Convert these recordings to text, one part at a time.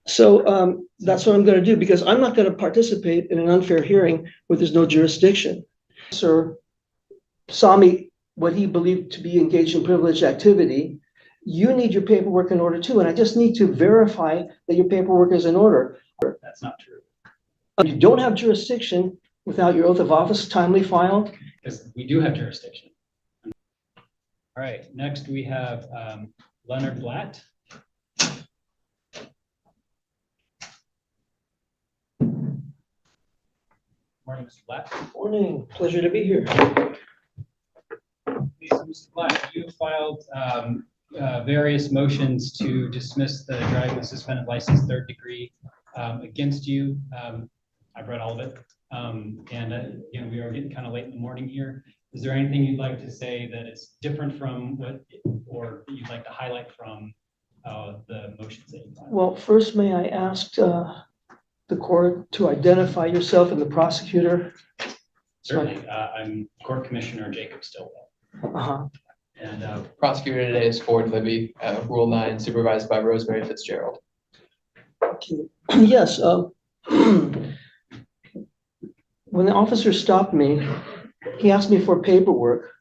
So that's what I'm going to do, because I'm not going to participate in an unfair hearing where there's no jurisdiction. Sir saw me what he believed to be engaged in privileged activity. You need your paperwork in order too, and I just need to verify that your paperwork is in order. That's not true. You don't have jurisdiction without your oath of office timely filed. Because we do have jurisdiction. All right, next we have Leonard Blatt. Morning, Mr. Blatt. Morning, pleasure to be here. So, Mr. Blatt, you filed various motions to dismiss the driving with suspended license third degree against you. I've read all of it. Again, we are getting kind of late in the morning here. Is there anything you'd like to say that is different from what, or that you'd like to highlight from the motions that you filed? Well, first, may I ask the court to identify yourself and the prosecutor? Certainly. I'm Court Commissioner Jacob Stillwell. Uh-huh. And prosecutor today is Ford Libby, Rule 9, supervised by Rosemary Fitzgerald. Okay. Yes. When the officer stopped me, he asked me for paperwork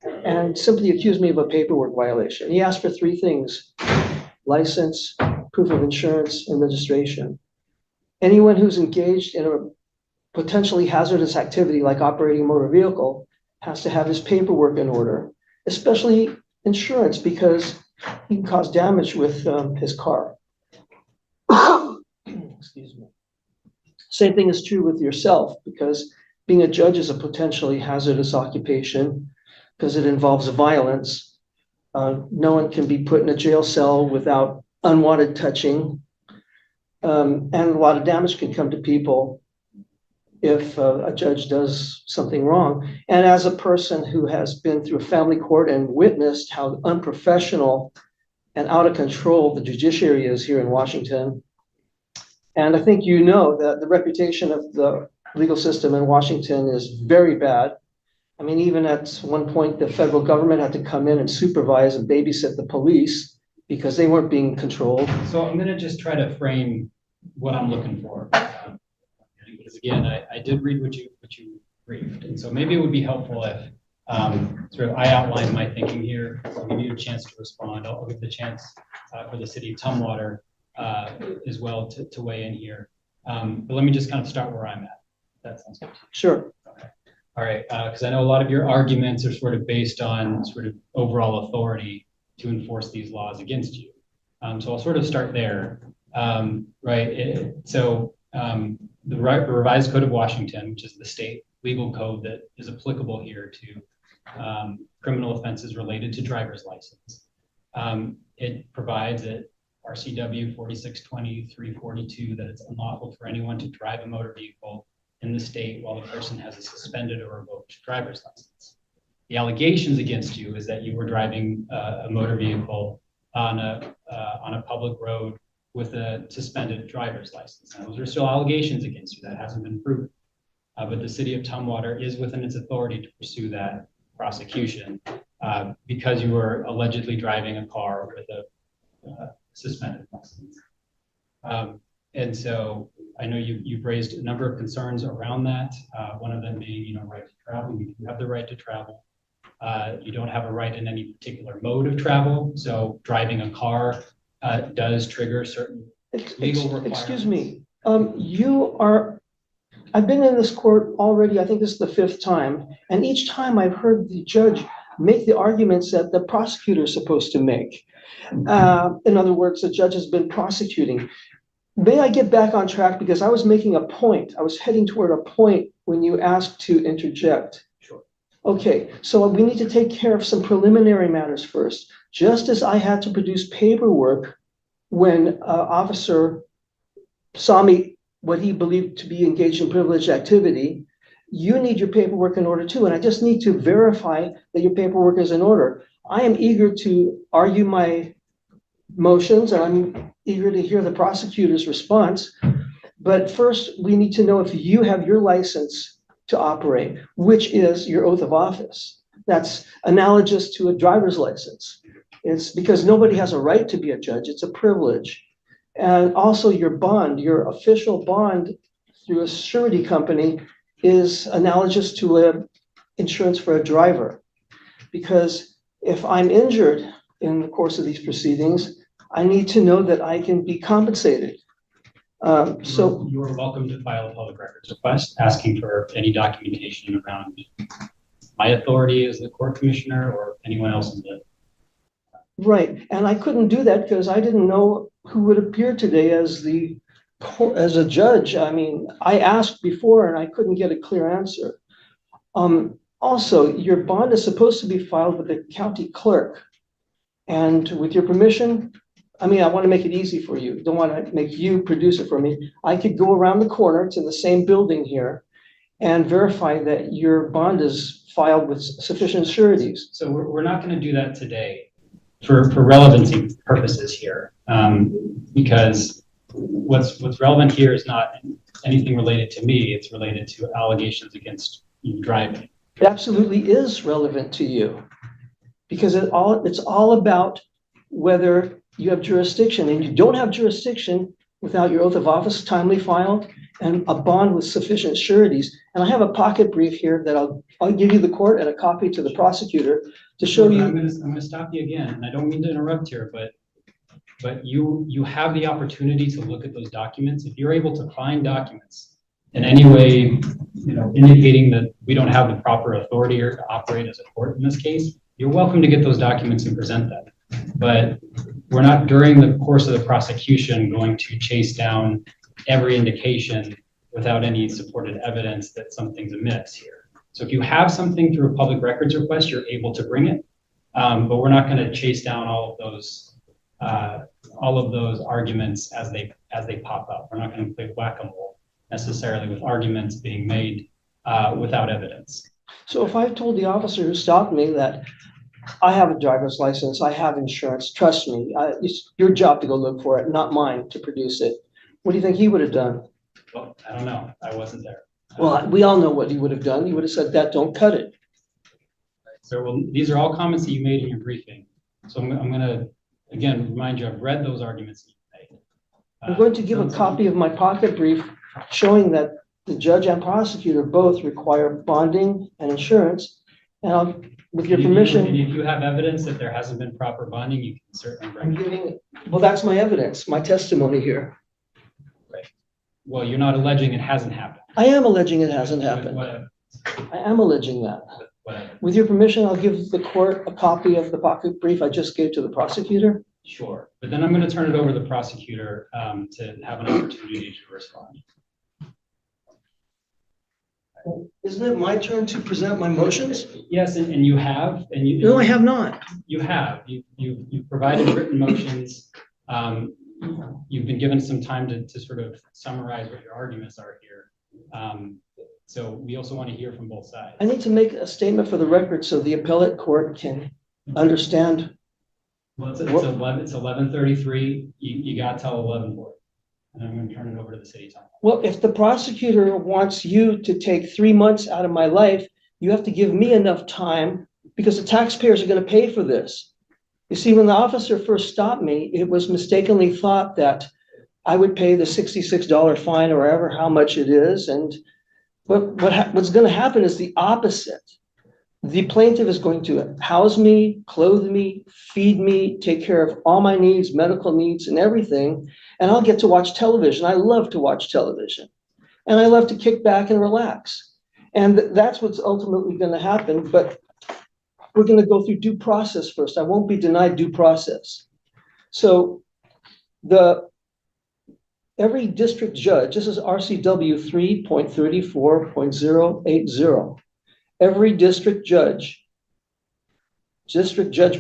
and simply accused me of a paperwork violation. He asked for three things: license, proof of insurance, and registration. Anyone who's engaged in a potentially hazardous activity like operating a motor vehicle has to have his paperwork in order, especially insurance, because he can cause damage with his car. Excuse me. Same thing is true with yourself, because being a judge is a potentially hazardous occupation because it involves violence. No one can be put in a jail cell without unwanted touching. And a lot of damage can come to people if a judge does something wrong. And as a person who has been through a family court and witnessed how unprofessional and out of control the judiciary is here in Washington, and I think you know that the reputation of the legal system in Washington is very bad. I mean, even at one point, the federal government had to come in and supervise and babysit the police because they weren't being controlled. So I'm going to just try to frame what I'm looking for. Because again, I did read what you briefed. And so maybe it would be helpful if sort of I outline my thinking here. I'll give you a chance to respond. I'll give the chance for the city of Tumwater as well to weigh in here. But let me just kind of start where I'm at. That sounds good. Sure. Okay. All right. Because I know a lot of your arguments are sort of based on sort of overall authority to enforce these laws against you. So I'll sort of start there. Right. The Revised Code of Washington, which is the state legal code that is applicable here to criminal offenses related to driver's license. It provides that RCW 4620-342 that it's unlawful for anyone to drive a motor vehicle in the state while the person has a suspended or revoked driver's license. The allegations against you is that you were driving a motor vehicle on a public road with a suspended driver's license. Now, those are still allegations against you. That hasn't been proven. But the city of Tumwater is within its authority to pursue that prosecution because you were allegedly driving a car with a suspended license. And so I know you've raised a number of concerns around that. One of them being, right to travel. You do have the right to travel. You don't have a right in any particular mode of travel. So driving a car does trigger certain legal requirements. Excuse me. I've been in this court already, I think this is the fifth time, and each time I've heard the judge make the arguments that the prosecutor is supposed to make. In other words, the judge has been prosecuting. May I get back on track, because I was making a point. I was heading toward a point when you asked to interject. Sure. Okay, so we need to take care of some preliminary matters first. Just as I had to produce paperwork when an officer saw me what he believed to be engaged in privileged activity, you need your paperwork in order too. And I just need to verify that your paperwork is in order. I am eager to argue my motions, and I'm eager to hear the prosecutor's response. But first, we need to know if you have your license to operate, which is your oath of office. That's analogous to a driver's license. It's because nobody has a right to be a judge. It's a privilege. And also your bond, your official bond through a surety company is analogous to insurance for a driver. Because if I'm injured in the course of these proceedings, I need to know that I can be compensated. So You are welcome to file a public records request asking for any documentation around my authority as the court commissioner or anyone else's. right, and I couldn't do that because I didn't know who would appear today as a judge. I mean, I asked before and I couldn't get a clear answer. Also, your bond is supposed to be filed with the county clerk. And with your permission, I mean, I want to make it easy for you. Don't want to make you produce it for me. I could go around the corner to the same building here and verify that your bond is filed with sufficient sureties. So we're not going to do that today for relevancy purposes here, because what's relevant here is not anything related to me. It's related to allegations against you driving. It absolutely is relevant to you because it's all about whether you have jurisdiction, and you don't have jurisdiction without your oath of office timely filed and a bond with sufficient sureties. And I have a pocket brief here that I'll give you the court and a copy to the prosecutor to show you. I'm gonna stop you again, and I don't mean to interrupt here, but you have the opportunity to look at those documents. If you're able to find documents in any way, indicating that we don't have the proper authority to operate as a court in this case, you're welcome to get those documents and present them. But we're not, during the course of the prosecution, going to chase down every indication without any supported evidence that something's amiss here. So if you have something through a public records request, you're able to bring it, but we're not going to chase down all of those arguments as they pop up. We're not going to play whack-a-mole necessarily with arguments being made without evidence. So if I've told the officer who stopped me that I have a driver's license, I have insurance, trust me, it's your job to go look for it, not mine to produce it, what do you think he would have done? Well, I don't know. I wasn't there. Well, we all know what he would have done. He would have said that, don't cut it. So these are all comments that you made in your briefing. So I'm going to, again, remind you, I've read those arguments that you made. I'm going to give a copy of my pocket brief showing that the judge and prosecutor both require bonding and insurance. And with your permission. And if you have evidence that there hasn't been proper bonding, you can certainly bring it. Well, that's my evidence, my testimony here. Right. Well, you're not alleging it hasn't happened. I am alleging it hasn't happened. Whatever. I am alleging that. Whatever. With your permission, I'll give the court a copy of the pocket brief I just gave to the prosecutor. Sure. But then I'm going to turn it over to the prosecutor to have an opportunity to respond. Isn't it my turn to present my motions? Yes, and you have, and you. No, I have not. You have. You provided written motions. You've been given some time to sort of summarize what your arguments are here. So we also want to hear from both sides. I need to make a statement for the record so the appellate court can understand. Well, it's 11:33. You got till 11:40. And I'm going to turn it over to the city time. Well, if the prosecutor wants you to take 3 months out of my life, you have to give me enough time because the taxpayers are going to pay for this. You see, when the officer first stopped me, it was mistakenly thought that I would pay the $66 fine or ever how much it is. And what's going to happen is the opposite. The plaintiff is going to house me, clothe me, feed me, take care of all my needs, medical needs and everything. And I'll get to watch television. I love to watch television. And I love to kick back and relax. And that's what's ultimately going to happen. But we're going to go through due process first. I won't be denied due process. So every district judge, this is RCW 3.34.080. Every district judge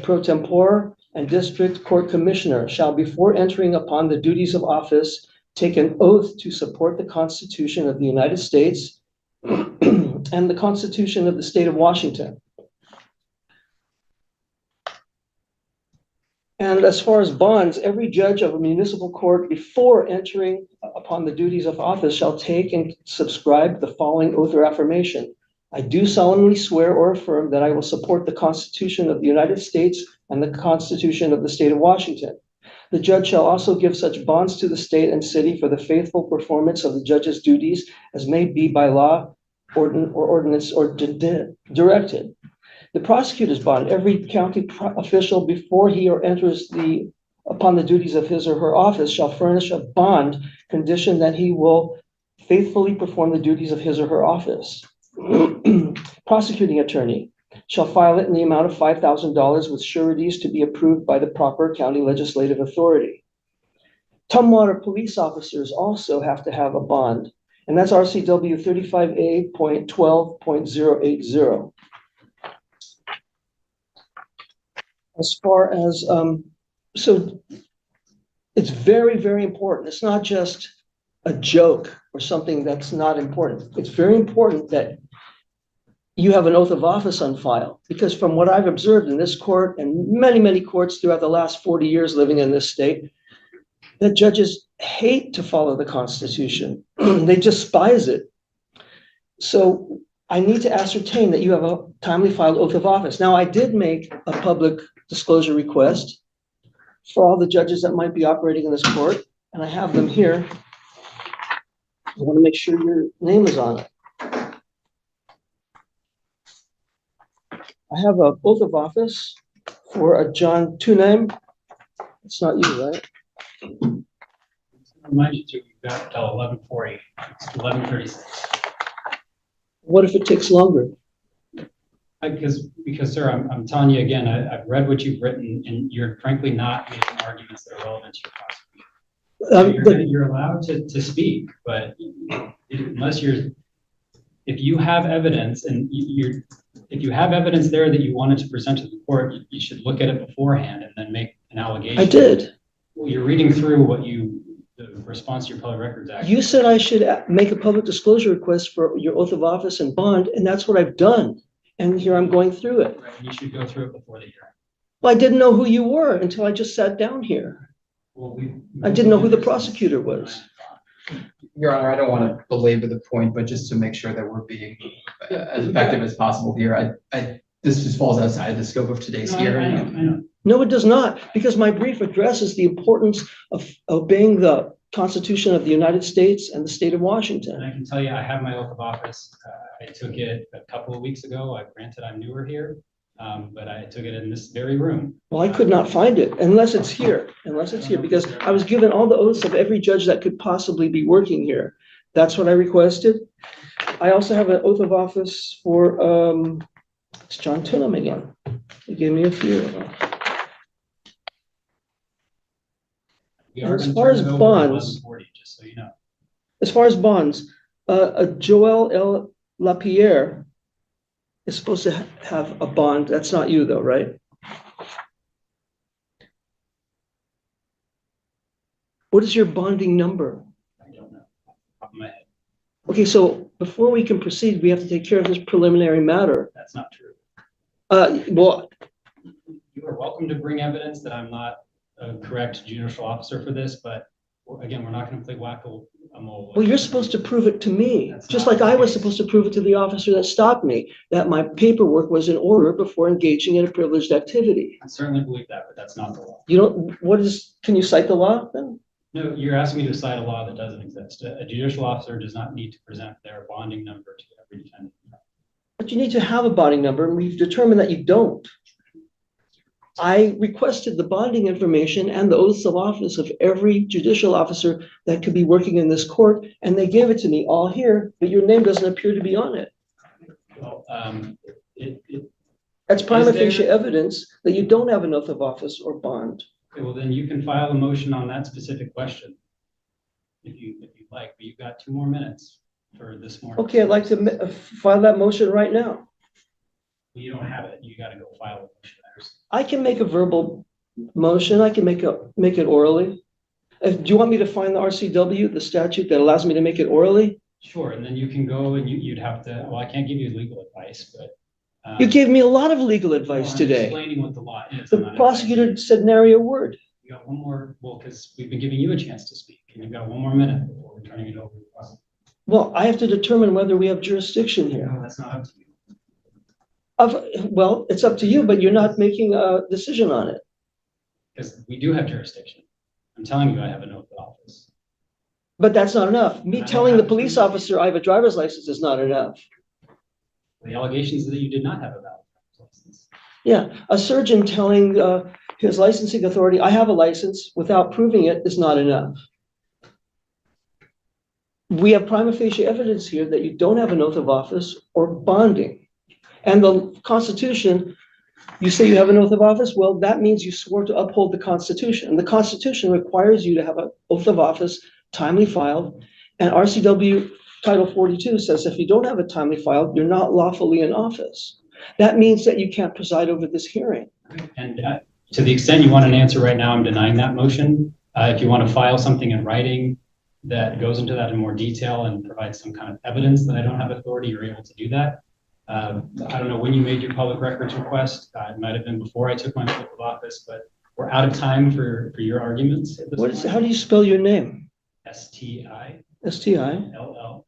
pro tempore, and district court commissioner shall, before entering upon the duties of office, take an oath to support the Constitution of the United States and the Constitution of the State of Washington. And as far as bonds, every judge of a municipal court, before entering upon the duties of office, shall take and subscribe the following oath or affirmation. I do solemnly swear or affirm that I will support the Constitution of the United States and the Constitution of the State of Washington, The judge shall also give such bonds to the state and city for the faithful performance of the judge's duties as may be by law, ordinance, or directed. The prosecutor's bond, every county official before he or enters upon the duties of his or her office shall furnish a bond condition that he will faithfully perform the duties of his or her office. Prosecuting attorney shall file it in the amount of $5,000 with sureties to be approved by the proper county legislative authority. Tumwater police officers also have to have a bond, and that's RCW 35A.12.080. As far as, so it's very, very important. It's not just a joke or something that's not important. It's very important that you have an oath of office on file, because from what I've observed in this court and many, many courts throughout the last 40 years living in this state, that judges hate to follow the Constitution. They despise it. So I need to ascertain that you have a timely filed oath of office. Now, I did make a public disclosure request for all the judges that might be operating in this court, and I have them here. I want to make sure your name is on it. I have a oath of office for a John Tunem. It's not you, right? Remind you to, we've got till 11:40, it's 11:36. What if it takes longer? Because sir, I'm telling you again, I've read what you've written, and you're frankly not making arguments that are relevant to your prosecution. You're allowed to speak, but unless if you have evidence and if you have evidence there that you wanted to present to the court, you should look at it beforehand and then make an allegation. I did. Well, you're reading through the response to your public records act. You said I should make a public disclosure request for your oath of office and bond, and that's what I've done. And here I'm going through it. Right, you should go through it before the hearing. Well, I didn't know who you were until I just sat down here. Well, I didn't know who the prosecutor was. Your Honor, I don't want to belabor the point, but just to make sure that we're being as effective as possible here, this just falls outside of the scope of today's hearing. I know. No, it does not, because my brief addresses the importance of obeying the Constitution of the United States and the state of And Washington. I can tell you, I have my oath of office. I took it a couple of weeks ago. Granted, I'm newer here, but I took it in this very room. Well, I could not find it unless it's here, because I was given all the oaths of every judge that could possibly be working here. That's what I requested. I also have an oath of office for, it's John Tunham again. He gave me a few. We are As gonna far turn as it over at bonds- 11:40, just so you know. As far as bonds, Joel L. Lapierre is supposed to have a bond. That's not you though, right? What is your bonding number? I don't know, off the top of my head. Okay, so before we can proceed, we have to take care of this preliminary matter. That's not true. Well, You are welcome to bring evidence that I'm not a correct judicial officer for this, but again, we're not going to play whack-a-mole. you're supposed to prove it to me, That's just not like the I was case. supposed to prove it to the officer that stopped me, that my paperwork was in order before engaging in a privileged activity. I certainly believe that, but that's not the law. You don't, can you cite the law then? No, you're asking me to cite a law that doesn't exist. A judicial officer does not need to present their bonding number to every defendant. But you need to have a bonding number, and we've determined that you don't. I requested the bonding information and the oaths of office of every judicial officer that could be working in this court, and they gave it to me all here, but your name doesn't appear to be on it. Well, That's prima Is there- facie evidence that you don't have an oath of office or bond. okay, well, then you can file a motion on that specific question if you'd like, but you've got 2 more minutes for this morning. Okay, I'd like to file that motion right now. You don't have it. You got to go file a motion. I can make a verbal motion. I can make it orally. Do you want me to find the RCW, the statute that allows me to make it orally? Sure, and then you can go and you'd have to, well, I can't give you legal advice, but. You gave me a lot of legal well, advice I'm today. explaining what the law is. The I'm not prosecutor advising said nary a word. you. You got one more, well, because we've been giving you a chance to speak, and you've got 1 more minute before we're turning it over to the prosecutor. Well, I have to determine whether we have jurisdiction here. No, that's not up to you. Well, it's up to you, but you're not making a decision on it. Because we do have jurisdiction. I'm telling you I have an oath of office. But that's not enough. Me I don't telling the have police to. officer I have a driver's license is not enough. The allegations that you did not have a valid driver's license. Yeah, a surgeon telling his licensing authority, I have a license, without proving it is not enough. We have prima facie evidence here that you don't have an oath of office or bonding. And the Constitution, you say you have an oath of office, well, that means you swore to uphold the Constitution. And the Constitution requires you to have an oath of office timely filed. And RCW Title 42 says if you don't have it timely filed, you're not lawfully in office. That means that you can't preside over this hearing. And to the extent you want an answer right now, I'm denying that motion. If you want to file something in writing that goes into that in more detail and provides some kind of evidence that I don't have authority, you're able to do that. I don't know when you made your public records request. It might have been before I took my oath of office, but we're out of time for your arguments at this What is, point. how do you spell your name? S-T-I-L-L S-T-I-L-L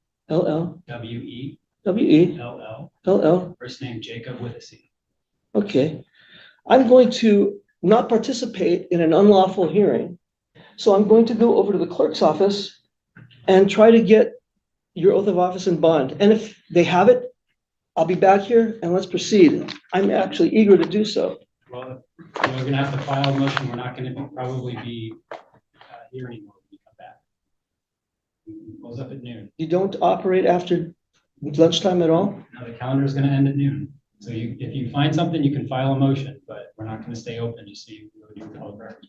W-E W-E L-L, L-L. first name Jacob with a C. Okay. I'm going to not participate in an unlawful hearing. So I'm going to go over to the clerk's office and try to get your oath of office and bond. And if they have it, I'll be back here and let's proceed. I'm actually eager to do so. Well, we're going to have to file a motion. We're not going to probably be here anymore when we come back. We close up at noon. You don't operate after lunchtime at all? Now the calendar is going to end at noon. So if you find something, you can file a motion, but we're not going to stay open just so you can go do your public records.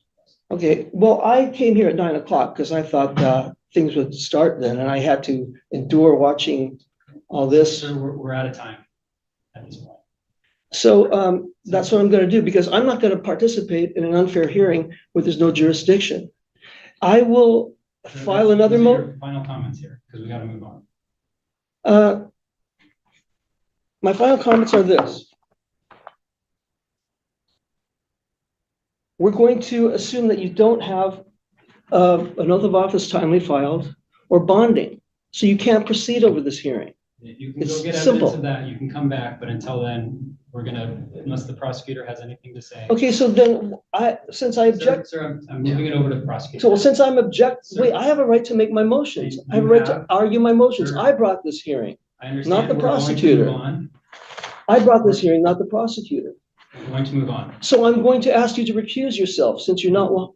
Okay, well, I came here at 9 o'clock because I thought things would start then, and I had to endure watching all this. So we're out of time at this point. So that's what I'm going to do, because I'm not going to participate in an unfair hearing where there's no jurisdiction. I will file another motion. Final comments here, because we got to move on. My final comments are this. We're going to assume that you don't have an oath of office timely filed or bonding, so you can't proceed over this hearing. You can It's go get simple. evidence of that. You can come back, but until then, we're going to, unless the prosecutor has anything to say. Okay, so then since I object, Sir, I'm moving it over to the prosecutor. so since I'm Sir. wait, I have a right to make my motions. I have a You right to have- argue my motions. Sir. I brought this hearing. I understand. not the We're going to prosecutor. move on. I brought this hearing, not the prosecutor. We're going to move on. So I'm going to ask you to recuse yourself since you're not, All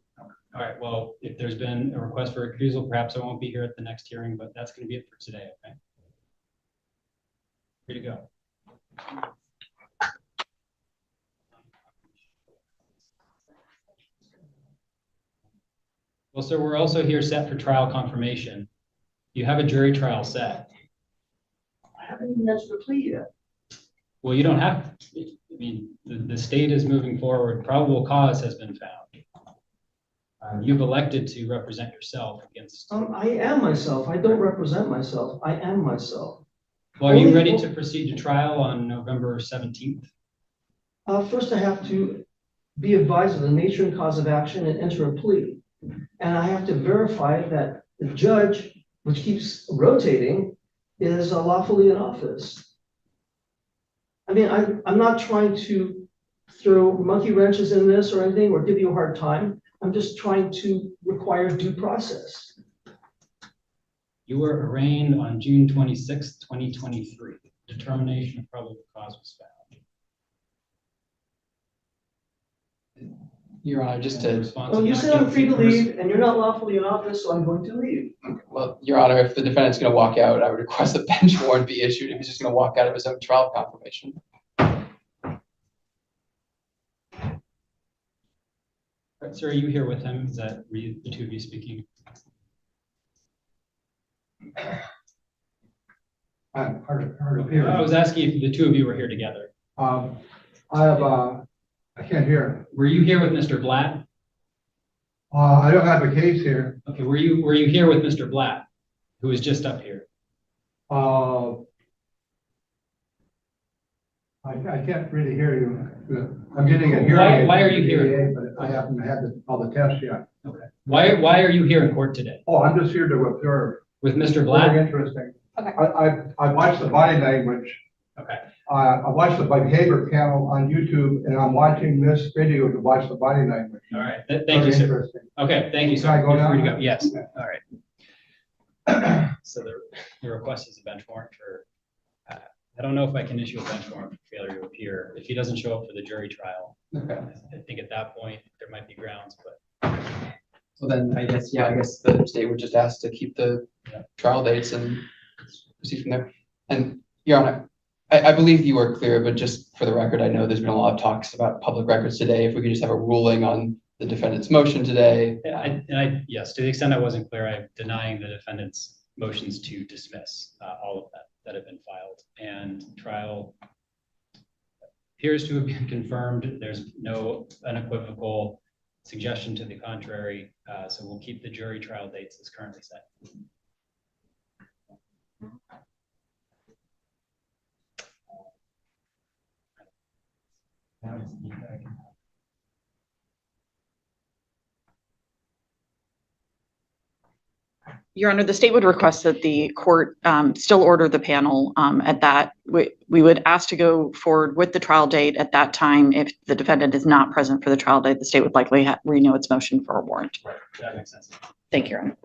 right, well, if there's been a request for recusal, perhaps I won't be here at the next hearing, but that's going to be it for today, okay? Free to go. Well, sir, we're also here set for trial confirmation. You have a jury trial set. I haven't even entered the plea yet. Well, you don't have, I mean, the state is moving forward. Probable cause has been found. You've elected to represent yourself against. I am myself. I don't represent myself. I am myself. Well, are you ready to proceed to trial on November 17th? First, I have to be advised of the nature and cause of action and enter a plea. And I have to verify that the judge, which keeps rotating, is lawfully in office. I mean, I'm not trying to throw monkey wrenches in this or anything or give you a hard time. I'm just trying to require due process. You were arraigned on June 26th, 2023. Determination of probable cause was found. Your Honor, just to, Well, you said I'm free to leave and you're not lawfully in office, so I'm going to leave. well, Your Honor, if the defendant's going to walk out, I would request a bench warrant be issued if he's just going to walk out of his own trial confirmation. All right, sir, are you here with him? Is that the two of you speaking? I'm hard of hearing. I was asking if the two of you were here together. I can't hear. Were you here with Mr. Blatt? I don't have a case here. Okay, were you here with Mr. Blatt, who was just up here? I can't really hear you. I'm getting a hearing aid. Why are you here? But I haven't had all the tests yet. Okay. Why are you here in court today? Oh, I'm just here to observe. With Mr. Very Blatt? interesting. Okay. I watched the body language Okay. I watched the behavior panel on YouTube, and I'm watching this video to watch the body language. All right. Thank Very you, sir. interesting. Okay. Thank you, Can I sir. go You're free to now? go. Yes. Okay. All right. So the request is a bench warrant for, I don't know if I can issue a bench warrant for failure to appear. If he doesn't show up for the jury trial, Okay. I think at that point, there might be grounds, but So then I guess the state would just ask to keep the trial dates and proceed from there. And Your Honor, I believe you are clear, but just for the record, I know there's been a lot of talks about public records today. If we could just have a ruling on the defendant's motion today. yes, to the extent I wasn't clear, I'm denying the defendant's motions to dismiss all of that have been filed, and trial appears to have been confirmed. There's no unequivocal suggestion to the contrary, so we'll keep the jury trial dates as currently set. Your Honor, the state would request that the court still order the panel at that. We would ask to go forward with the trial date at that time. If the defendant is not present for the trial date, the state would likely renew its motion for a warrant. Right, that makes sense. Thank you, Your Honor.